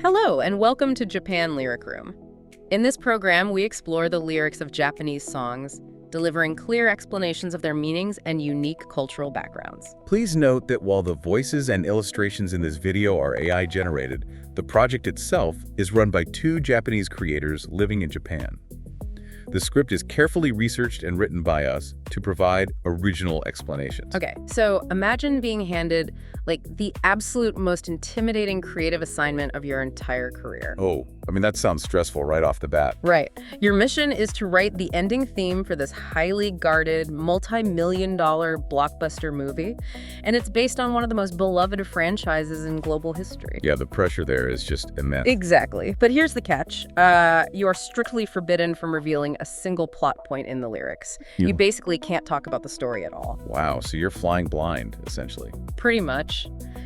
Hello, and welcome to Japan Lyric Room. In this program, we explore the lyrics of Japanese songs, delivering clear explanations of their meanings and unique cultural backgrounds. Please note that while the voices and illustrations in this video are AI generated, the project itself is run by two Japanese creators living in Japan. The script is carefully researched and written by us to provide original explanations. Okay, so imagine being handed, the absolute most intimidating creative assignment of your entire career. Oh, that sounds stressful right off the bat. Right. Your mission is to write the ending theme for this highly guarded, multi-million-dollar blockbuster movie, and it's based on one of the most beloved franchises in global history. Yeah, the pressure there is just immense. Exactly. But here's the catch. You are strictly forbidden from revealing a single plot point in the lyrics. You basically can't talk about the story at all. Wow, so you're flying blind, essentially. Pretty much.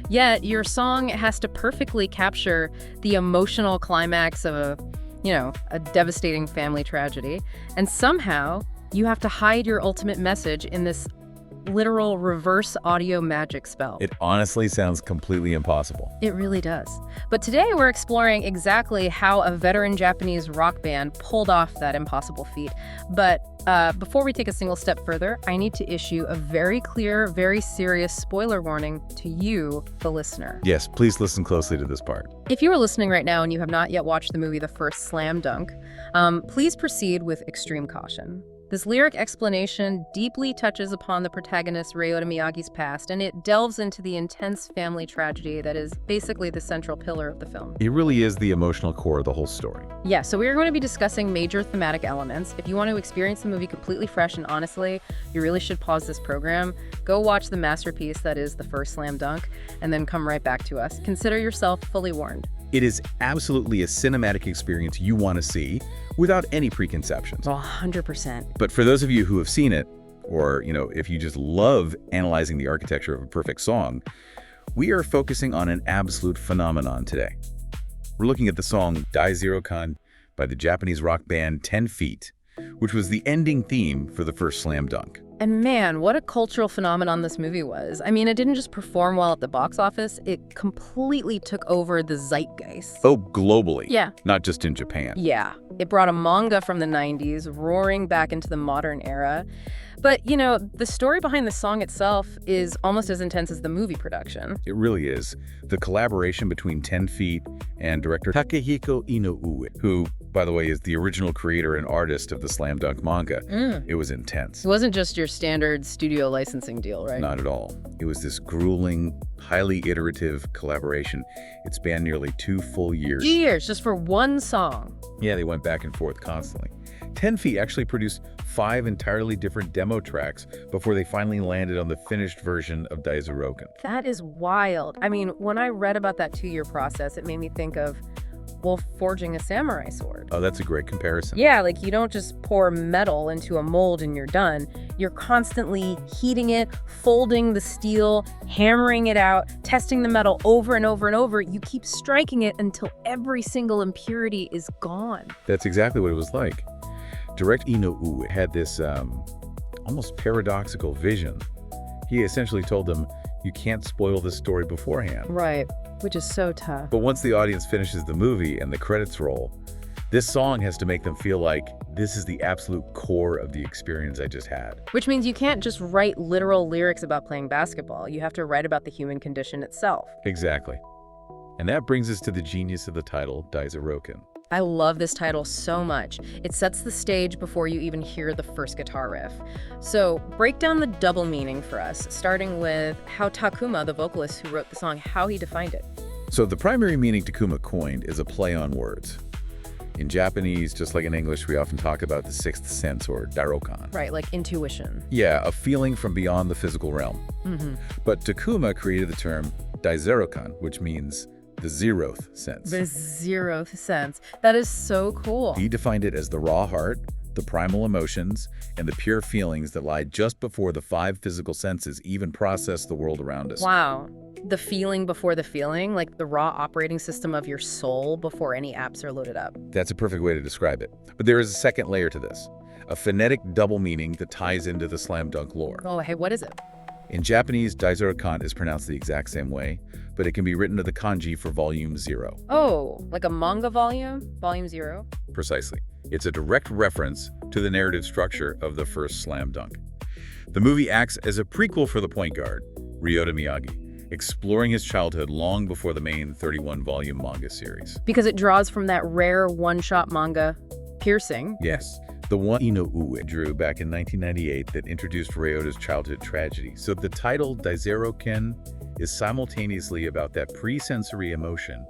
Yet, your song has to perfectly capture the emotional climax of a devastating family tragedy. And somehow, you have to hide your ultimate message in this literal reverse audio magic spell. It honestly sounds completely impossible. It really does. But today we're exploring exactly how a veteran Japanese rock band pulled off that impossible feat. But before we take a single step further, I need to issue a very clear, very serious spoiler warning to you, the listener. Yes, please listen closely to this part. If you are listening right now and you have not yet watched the movie The First Slam Dunk, please proceed with extreme caution. This lyric explanation deeply touches upon the protagonist Ryota Miyagi's past, and it delves into the intense family tragedy that is basically the central pillar of the film. It really is the emotional core of the whole story. Yeah, so we are going to be discussing major thematic elements. If you want to experience the movie completely fresh and honestly, you really should pause this program, go watch the masterpiece that is The First Slam Dunk, and then come right back to us. Consider yourself fully warned. It is absolutely a cinematic experience you want to see without any preconceptions. 100%. But for those of you who have seen it, or if you just love analyzing the architecture of a perfect song, we are focusing on an absolute phenomenon today. We're looking at the song Dai Zero Kan by the Japanese rock band 10 Feet, which was the ending theme for The First Slam Dunk. And man, what a cultural phenomenon this movie was. It didn't just perform well at the box office, it completely took over the zeitgeist. Oh, globally. Yeah. Not just in Japan. Yeah. It brought a manga from the 90s roaring back into the modern era. But, the story behind the song itself is almost as intense as the movie production. It really is. The collaboration between 10 Feet and director Takehiko Inoue, who, by the way, is the original creator and artist of the Slam Dunk manga. It was intense. It wasn't just your standard studio licensing deal, right? Not at all. It was this grueling, highly iterative collaboration. It spanned nearly 2 full years. 2 years, just for one song. Yeah, they went back and forth constantly. 10 Feet actually produced 5 entirely different demo tracks before they finally landed on the finished version of Daizerokan. That is wild. When I read about that 2-year process, it made me think of, forging a samurai sword. Oh, that's a great comparison. Yeah, you don't just pour metal into a mold and you're done. You're constantly heating it, folding the steel, hammering it out, testing the metal over and over and over. You keep striking it until every single impurity is gone. That's exactly what it was like. Direct Inoue had this almost paradoxical vision. He essentially told them, you can't spoil this story beforehand. Right, which is so tough. But once the audience finishes the movie and the credits roll, this song has to make them feel like this is the absolute core of the experience I just had. Which means you can't just write literal lyrics about playing basketball. You have to write about the human condition itself. Exactly. And that brings us to the genius of the title, Daizerokan. I love this title so much. It sets the stage before you even hear the first guitar riff. So break down the double meaning for us, starting with how Takuma, the vocalist who wrote the song, how he defined it. So the primary meaning Takuma coined is a play on words. In Japanese, just like in English, we often talk about the sixth sense, or Daizerokan. Right, like intuition. Yeah, a feeling from beyond the physical realm. But Takuma created the term Daizerokan, which means the zeroth sense. The zeroth sense. That is so cool. He defined it as the raw heart, the primal emotions, and the pure feelings that lie just before the 5 physical senses even process the world around us. Wow. The feeling before the feeling, like the raw operating system of your soul before any apps are loaded up. That's a perfect way to describe it. But there is a second layer to this, a phonetic double meaning that ties into the slam dunk lore. Oh, hey, what is it? In Japanese, Daizerokan is pronounced the exact same way, but it can be written to the kanji for volume 0. Oh, like a manga volume? Volume 0? Precisely. It's a direct reference to the narrative structure of the first slam dunk. The movie acts as a prequel for the point guard, Ryota Miyagi, exploring his childhood long before the main 31-volume manga series. Because it draws from that rare one-shot manga, Piercing. Yes, the one Inoue drew back in 1998 that introduced Ryota's childhood tragedy. So the title Dai Zero Kan is simultaneously about that pre-sensory emotion,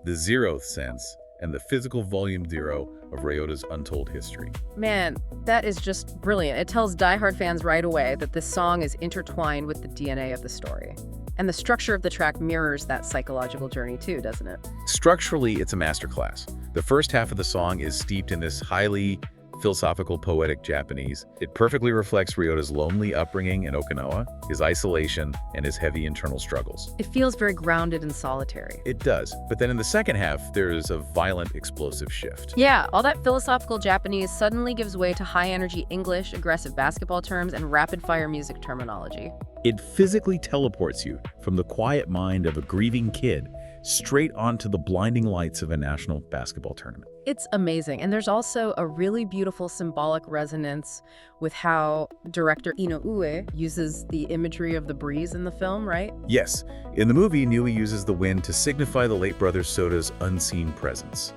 the zeroth sense, and the physical volume 0 of Ryota's untold history. Man, that is just brilliant. It tells diehard fans right away that this song is intertwined with the DNA of the story. And the structure of the track mirrors that psychological journey too, doesn't it? Structurally, it's a masterclass. The first half of the song is steeped in this highly philosophical, poetic Japanese. It perfectly reflects Ryota's lonely upbringing in Okinawa, his isolation, and his heavy internal struggles. It feels very grounded and solitary. It does. But then in the second half, there's a violent, explosive shift. Yeah, all that philosophical Japanese suddenly gives way to high-energy English, aggressive basketball terms, and rapid-fire music terminology. It physically teleports you from the quiet mind of a grieving kid straight onto the blinding lights of a national basketball tournament. It's amazing. And there's also a really beautiful symbolic resonance with how director Inoue uses the imagery of the breeze in the film, right? Yes, in the movie, Inoue uses the wind to signify the late brother Sota's unseen presence.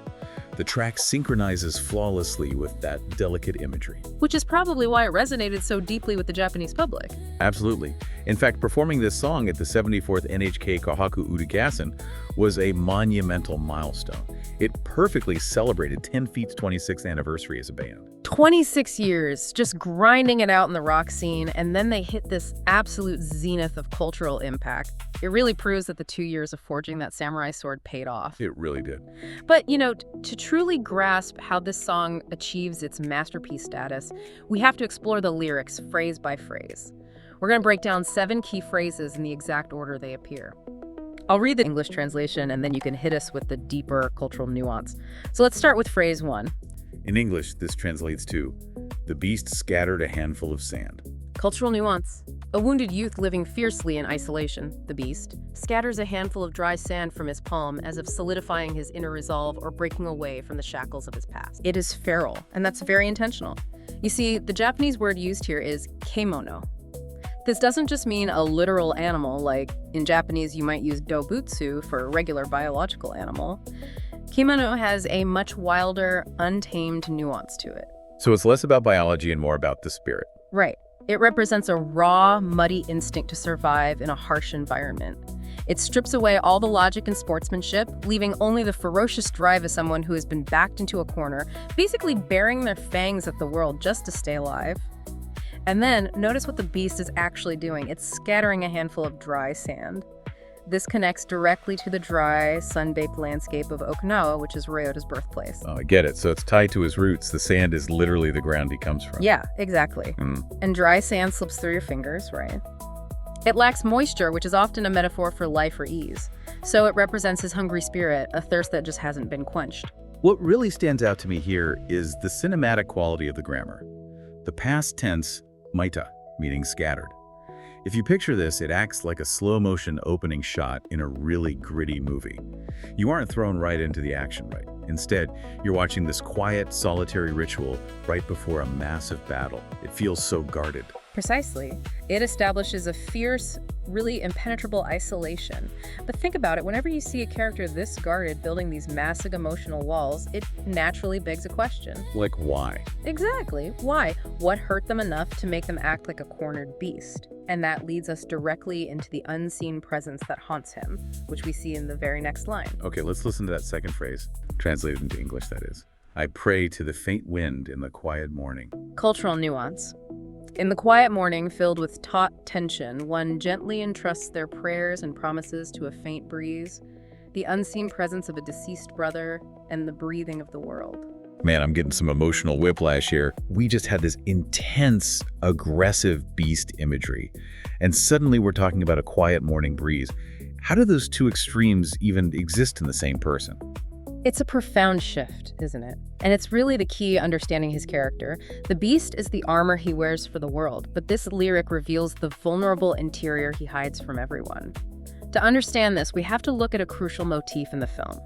The track synchronizes flawlessly with that delicate imagery. Which is probably why it resonated so deeply with the Japanese public. Absolutely. In fact, performing this song at the 74th NHK Kohaku Urugassen was a monumental milestone. It perfectly celebrated 10 Feet's 26th anniversary as a band. 26 years, just grinding it out in the rock scene, and then they hit this absolute zenith of cultural impact. It really proves that the 2 years of forging that samurai sword paid off. It really did. But, to truly grasp how this song achieves its masterpiece status, we have to explore the lyrics phrase by phrase. We're going to break down 7 key phrases in the exact order they appear. I'll read the English translation, and then you can hit us with the deeper cultural nuance. So let's start with phrase 1. In English, this translates to, "The beast scattered a handful of sand." Cultural nuance. A wounded youth living fiercely in isolation, the beast, scatters a handful of dry sand from his palm as if solidifying his inner resolve or breaking away from the shackles of his past. It is feral, and that's very intentional. You see, the Japanese word used here is kemono. This doesn't just mean a literal animal, like in Japanese you might use dobutsu for a regular biological animal. Kemono has a much wilder, untamed nuance to it. So it's less about biology and more about the spirit. Right. It represents a raw, muddy instinct to survive in a harsh environment. It strips away all the logic and sportsmanship, leaving only the ferocious drive of someone who has been backed into a corner, basically baring their fangs at the world just to stay alive. And then, notice what the beast is actually doing. It's scattering a handful of dry sand. This connects directly to the dry, sun-baked landscape of Okinawa, which is Ryota's birthplace. Oh, I get it. So it's tied to his roots. The sand is literally the ground he comes from. Yeah, exactly. And dry sand slips through your fingers, right? It lacks moisture, which is often a metaphor for life or ease. So it represents his hungry spirit, a thirst that just hasn't been quenched. What really stands out to me here is the cinematic quality of the grammar. The past tense, maita, meaning scattered. If you picture this, it acts like a slow-motion opening shot in a really gritty movie. You aren't thrown right into the action, right? Instead, you're watching this quiet, solitary ritual right before a massive battle. It feels so guarded. Precisely. It establishes a fierce, really impenetrable isolation. But think about it, whenever you see a character this guarded building these massive emotional walls, it naturally begs a question. Like, why? Exactly. Why? What hurt them enough to make them act like a cornered beast? And that leads us directly into the unseen presence that haunts him, which we see in the very next line. Okay, let's listen to that second phrase, translated into English, that is. I pray to the faint wind in the quiet morning. Cultural nuance. In the quiet morning filled with taut tension, one gently entrusts their prayers and promises to a faint breeze, the unseen presence of a deceased brother, and the breathing of the world. Man, I'm getting some emotional whiplash here. We just had this intense, aggressive beast imagery, and suddenly we're talking about a quiet morning breeze. How do those two extremes even exist in the same person? It's a profound shift, isn't it? And it's really the key understanding his character. The beast is the armor he wears for the world, but this lyric reveals the vulnerable interior he hides from everyone. To understand this, we have to look at a crucial motif in the film.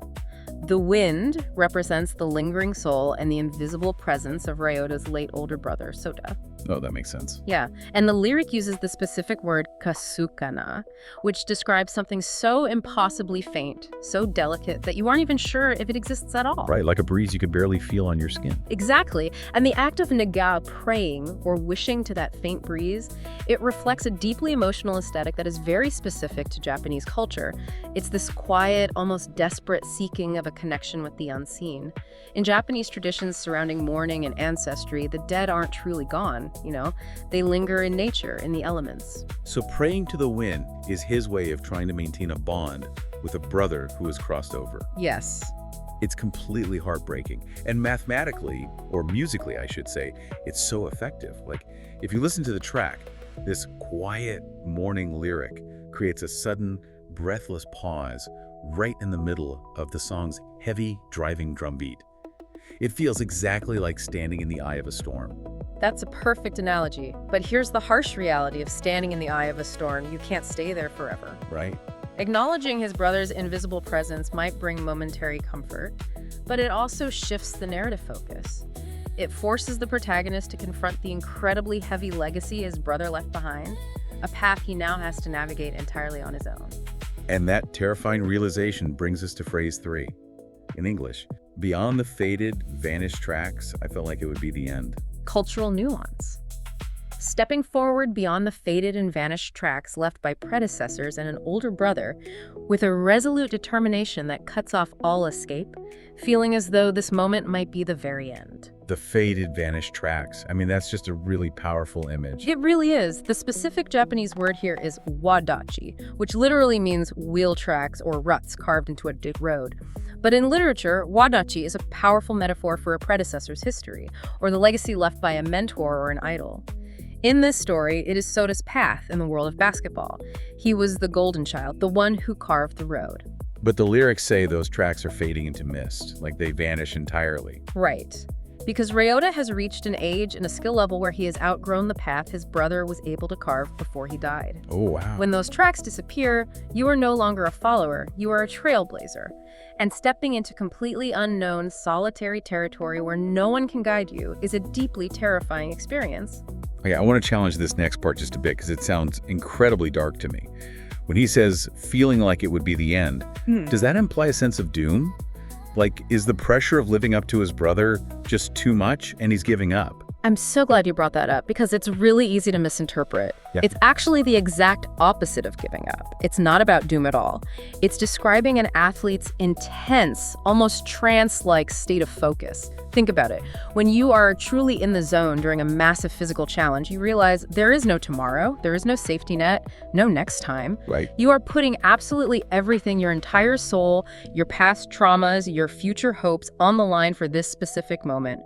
The wind represents the lingering soul and the invisible presence of Ryota's late older brother, Sota. Oh, that makes sense. Yeah, and the lyric uses the specific word kasukana, which describes something so impossibly faint, so delicate, that you aren't even sure if it exists at all. Right, like a breeze you could barely feel on your skin. Exactly, and the act of naga, praying or wishing to that faint breeze, it reflects a deeply emotional aesthetic that is very specific to Japanese culture. It's this quiet, almost desperate seeking of a connection with the unseen. In Japanese traditions surrounding mourning and ancestry, the dead aren't truly gone, They linger in nature, in the elements. So praying to the wind is his way of trying to maintain a bond with a brother who has crossed over. Yes. It's completely heartbreaking. And mathematically, or musically I should say, it's so effective. Like, if you listen to the track, this quiet mourning lyric creates a sudden, breathless pause right in the middle of the song's heavy, driving drum beat. It feels exactly like standing in the eye of a storm. That's a perfect analogy. But here's the harsh reality of standing in the eye of a storm. You can't stay there forever. Right? Acknowledging his brother's invisible presence might bring momentary comfort, but it also shifts the narrative focus. It forces the protagonist to confront the incredibly heavy legacy his brother left behind, a path he now has to navigate entirely on his own. And that terrifying realization brings us to phrase 3. In English, beyond the faded, vanished tracks, I felt like it would be the end. Cultural nuance. Stepping forward beyond the faded and vanished tracks left by predecessors and an older brother, with a resolute determination that cuts off all escape, feeling as though this moment might be the very end. The faded, vanished tracks. I mean, that's just a really powerful image. It really is. The specific Japanese word here is wadachi, which literally means wheel tracks or ruts carved into a dirt road. But in literature, wadachi is a powerful metaphor for a predecessor's history, or the legacy left by a mentor or an idol. In this story, it is Sota's path in the world of basketball. He was the golden child, the one who carved the road. But the lyrics say those tracks are fading into mist, like they vanish entirely. Right. Because Ryota has reached an age and a skill level where he has outgrown the path his brother was able to carve before he died. Oh, wow. When those tracks disappear, you are no longer a follower, you are a trailblazer. And stepping into completely unknown, solitary territory where no one can guide you is a deeply terrifying experience. Okay, I want to challenge this next part just a bit because it sounds incredibly dark to me. When he says, feeling like it would be the end, does that imply a sense of doom? Like, is the pressure of living up to his brother just too much and he's giving up? I'm so glad you brought that up because it's really easy to misinterpret. Yeah. It's actually the exact opposite of giving up. It's not about doom at all. It's describing an athlete's intense, almost trance-like state of focus. Think about it. When you are truly in the zone during a massive physical challenge, you realize there is no tomorrow, there is no safety net, no next time. Right. You are putting absolutely everything, your entire soul, your past traumas, your future hopes on the line for this specific moment.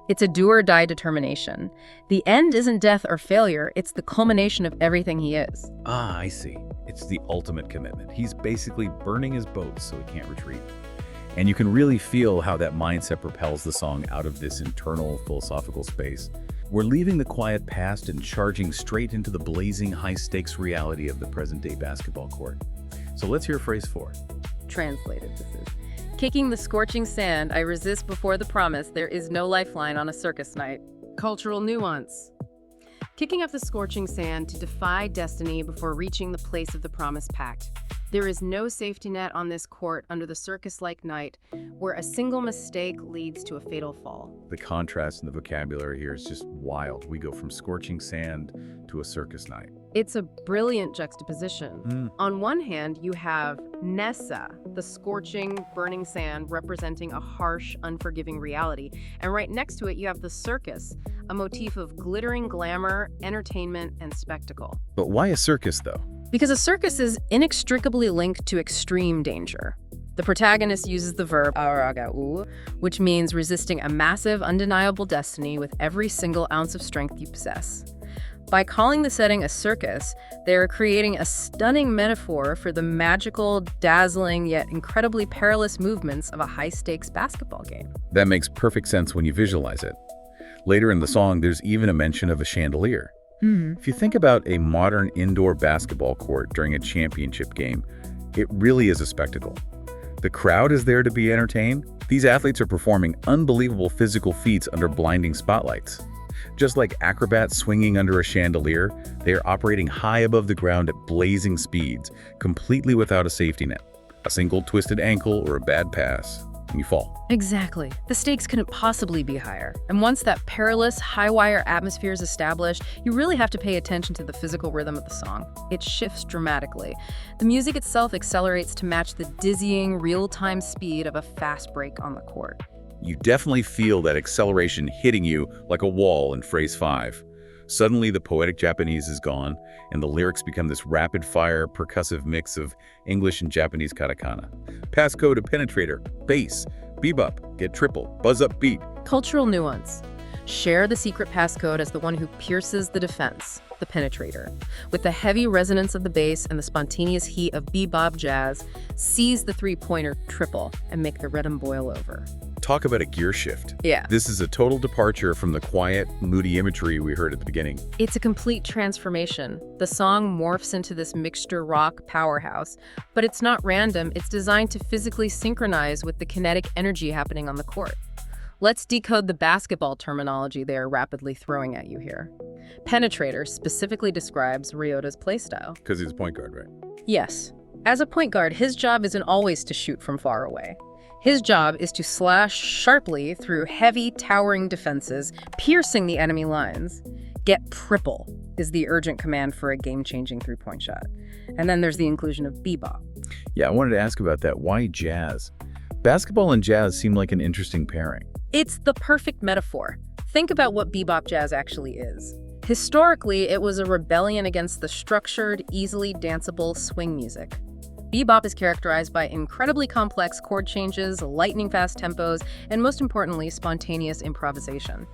It's a do or die determination. The end isn't death or failure, it's the culmination of everything he is. Ah, I see. It's the ultimate commitment. He's basically burning his boats so he can't retreat. And you can really feel how that mindset propels the song out of this internal philosophical space. We're leaving the quiet past and charging straight into the blazing high-stakes reality of the present-day basketball court. So let's hear phrase 4. Translated, this is. Kicking the scorching sand, I resist before the promise there is no lifeline on a circus night. Cultural nuance. Kicking up the scorching sand to defy destiny before reaching the place of the promised pact. There is no safety net on this court under the circus-like night where a single mistake leads to a fatal fall. The contrast in the vocabulary here is just wild. We go from scorching sand to a circus night. It's a brilliant juxtaposition. On one hand, you have Nessa, the scorching, burning sand representing a harsh, unforgiving reality. And right next to it, you have the circus, a motif of glittering glamour, entertainment, and spectacle. But why a circus, though? Because a circus is inextricably linked to extreme danger. The protagonist uses the verb aragau, which means resisting a massive, undeniable destiny with every single ounce of strength you possess. By calling the setting a circus, they're creating a stunning metaphor for the magical, dazzling, yet incredibly perilous movements of a high-stakes basketball game. That makes perfect sense when you visualize it. Later in the song, there's even a mention of a chandelier. If you think about a modern indoor basketball court during a championship game, it really is a spectacle. The crowd is there to be entertained. These athletes are performing unbelievable physical feats under blinding spotlights. Just like acrobats swinging under a chandelier, they are operating high above the ground at blazing speeds, completely without a safety net. A single twisted ankle or a bad pass, and you fall. Exactly. The stakes couldn't possibly be higher. And once that perilous, high-wire atmosphere is established, you really have to pay attention to the physical rhythm of the song. It shifts dramatically. The music itself accelerates to match the dizzying, real-time speed of a fast break on the court. You definitely feel that acceleration hitting you like a wall in phrase 5. Suddenly, the poetic Japanese is gone, and the lyrics become this rapid-fire, percussive mix of English and Japanese katakana. Passcode to Penetrator, bass, Bebop, get triple, buzz up beat. Cultural nuance. Share the secret passcode as the one who pierces the defense, the Penetrator. With the heavy resonance of the bass and the spontaneous heat of bebop jazz, seize the three-pointer triple and make the rhythm boil over. Talk about a gear shift. Yeah. This is a total departure from the quiet, moody imagery we heard at the beginning. It's a complete transformation. The song morphs into this mixture rock powerhouse, but it's not random. It's designed to physically synchronize with the kinetic energy happening on the court. Let's decode the basketball terminology they are rapidly throwing at you here. Penetrator specifically describes Ryota's playstyle. Because he's a point guard, right? Yes. As a point guard, his job isn't always to shoot from far away. His job is to slash sharply through heavy, towering defenses, piercing the enemy lines. Get triple is the urgent command for a game-changing three-point shot. And then there's the inclusion of bebop. Yeah, I wanted to ask about that. Why jazz? Basketball and jazz seem like an interesting pairing. It's the perfect metaphor. Think about what bebop jazz actually is. Historically, it was a rebellion against the structured, easily danceable swing music. Bebop is characterized by incredibly complex chord changes, lightning-fast tempos, and most importantly, spontaneous improvisation.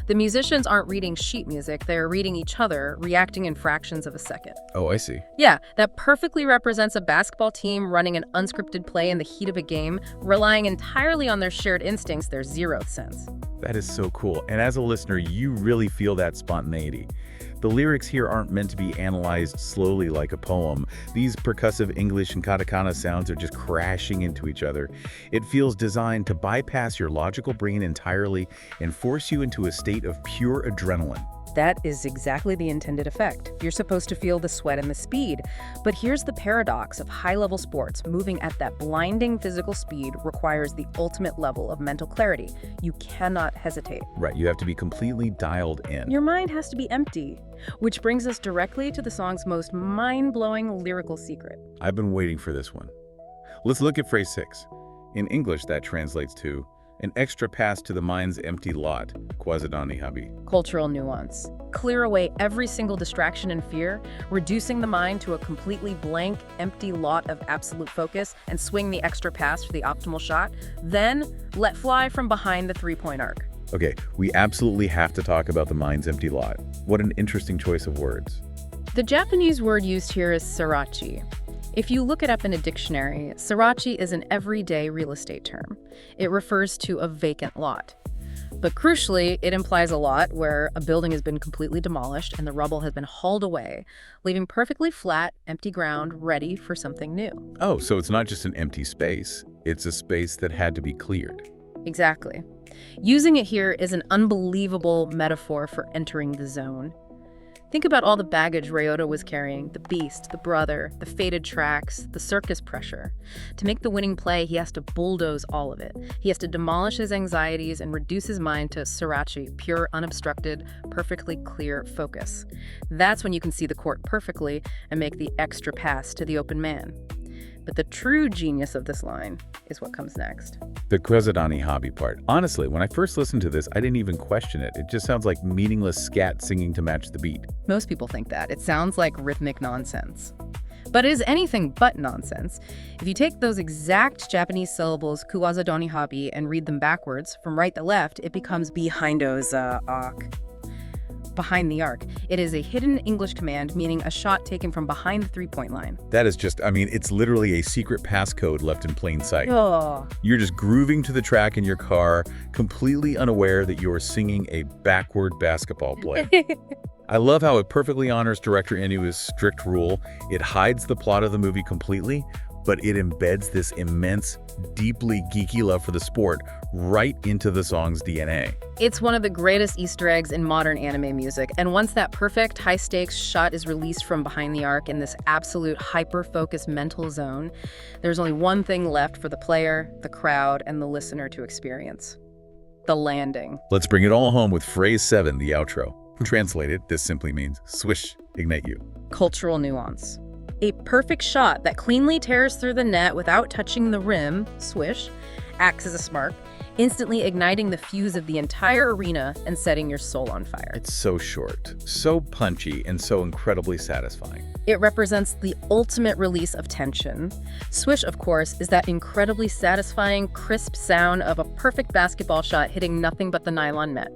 The musicians aren't reading sheet music, they're reading each other, reacting in fractions of a second. Oh, I see. Yeah, that perfectly represents a basketball team running an unscripted play in the heat of a game, relying entirely on their shared instincts, their zeroth sense. That is so cool. And as a listener, you really feel that spontaneity. The lyrics here aren't meant to be analyzed slowly like a poem. These percussive English and katakana sounds are just crashing into each other. It feels designed to bypass your logical brain entirely and force you into a state of pure adrenaline. That is exactly the intended effect. You're supposed to feel the sweat and the speed. But here's the paradox of high-level sports. Moving at that blinding physical speed requires the ultimate level of mental clarity. You cannot hesitate. Right, you have to be completely dialed in. Your mind has to be empty. Which brings us directly to the song's most mind-blowing lyrical secret. I've been waiting for this one. Let's look at phrase 6. In English, that translates to an extra pass to the mind's empty lot, Kwazadani Habi. Cultural nuance. Clear away every single distraction and fear, reducing the mind to a completely blank, empty lot of absolute focus, and swing the extra pass for the optimal shot. Then, let fly from behind the three-point arc. Okay, we absolutely have to talk about the mind's empty lot. What an interesting choice of words. The Japanese word used here is sarachi. If you look it up in a dictionary, sarachi is an everyday real estate term. It refers to a vacant lot. But crucially, it implies a lot where a building has been completely demolished and the rubble has been hauled away, leaving perfectly flat, empty ground ready for something new. Oh, so it's not just an empty space. It's a space that had to be cleared. Exactly. Using it here is an unbelievable metaphor for entering the zone. Think about all the baggage Ryota was carrying, the beast, the brother, the faded tracks, the circus pressure. To make the winning play, he has to bulldoze all of it. He has to demolish his anxieties and reduce his mind to sarachi, pure, unobstructed, perfectly clear focus. That's when you can see the court perfectly and make the extra pass to the open man. But the true genius of this line is what comes next. The Kwazadani Habi part. Honestly, when I first listened to this, I didn't even question it. It just sounds like meaningless scat singing to match the beat. Most people think that. It sounds like rhythmic nonsense. But it is anything but nonsense. If you take those exact Japanese syllables, Kuwazadoni Habi, and read them backwards, from right to left, it becomes Behindoza ak. behind the arc. It is a hidden English command meaning a shot taken from behind the three-point line. That is just, I mean, it's literally a secret passcode left in plain sight. Oh. You're just grooving to the track in your car, completely unaware that you're singing a backward basketball play. I love how it perfectly honors director Inu's strict rule. It hides the plot of the movie completely, but it embeds this immense, deeply geeky love for the sport right into the song's DNA. It's one of the greatest Easter eggs in modern anime music, and once that perfect, high-stakes shot is released from behind the arc in this absolute hyper-focused mental zone, there's only one thing left for the player, the crowd, and the listener to experience: the landing. Let's bring it all home with phrase 7, the outro. Translated, this simply means, swish, ignite you. Cultural nuance. A perfect shot that cleanly tears through the net without touching the rim, swish, acts as a spark, instantly igniting the fuse of the entire arena and setting your soul on fire. It's so short, so punchy, and so incredibly satisfying. It represents the ultimate release of tension. Swish, of course, is that incredibly satisfying, crisp sound of a perfect basketball shot hitting nothing but the nylon net.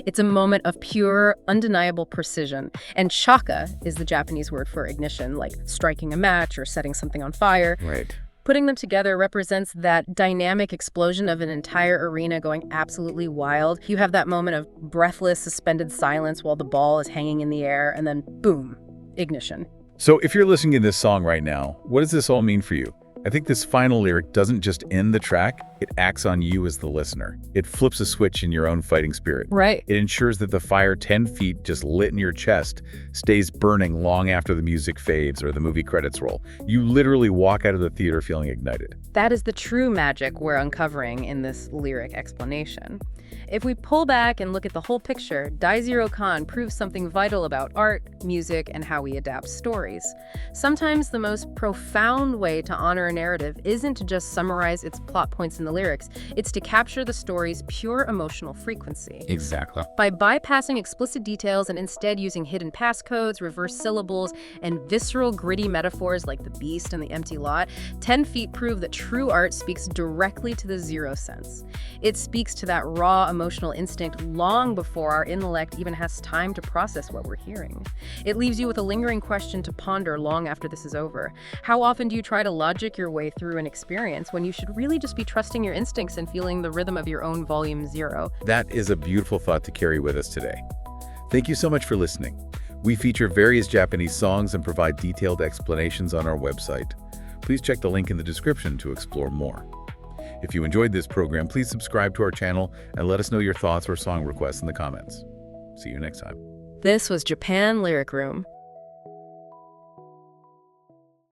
It's a moment of pure, undeniable precision. And chaka is the Japanese word for ignition, like striking a match or setting something on fire. Right. Putting them together represents that dynamic explosion of an entire arena going absolutely wild. You have that moment of breathless, suspended silence while the ball is hanging in the air, and then boom, ignition. So if you're listening to this song right now, what does this all mean for you? I think this final lyric doesn't just end the track, it acts on you as the listener. It flips a switch in your own fighting spirit. Right. It ensures that the fire 10 feet just lit in your chest stays burning long after the music fades or the movie credits roll. You literally walk out of the theater feeling ignited. That is the true magic we're uncovering in this lyric explanation. If we pull back and look at the whole picture, Dai Zero Kan proves something vital about art, music, and how we adapt stories. Sometimes the most profound way to honor a narrative isn't to just summarize its plot points in the lyrics, it's to capture the story's pure emotional frequency. Exactly. By bypassing explicit details and instead using hidden passcodes, reverse syllables, and visceral, gritty metaphors like the beast and the empty lot, 10 Feet prove that true art speaks directly to the zero sense. It speaks to that raw emotional instinct long before our intellect even has time to process what we're hearing. It leaves you with a lingering question to ponder long after this is over. How often do you try to logic your way through an experience when you should really just be trusting your instincts and feeling the rhythm of your own volume zero? That is a beautiful thought to carry with us today. Thank you so much for listening. We feature various Japanese songs and provide detailed explanations on our website. Please check the link in the description to explore more. If you enjoyed this program, please subscribe to our channel and let us know your thoughts or song requests in the comments. See you next time. This was Japan Lyric Room.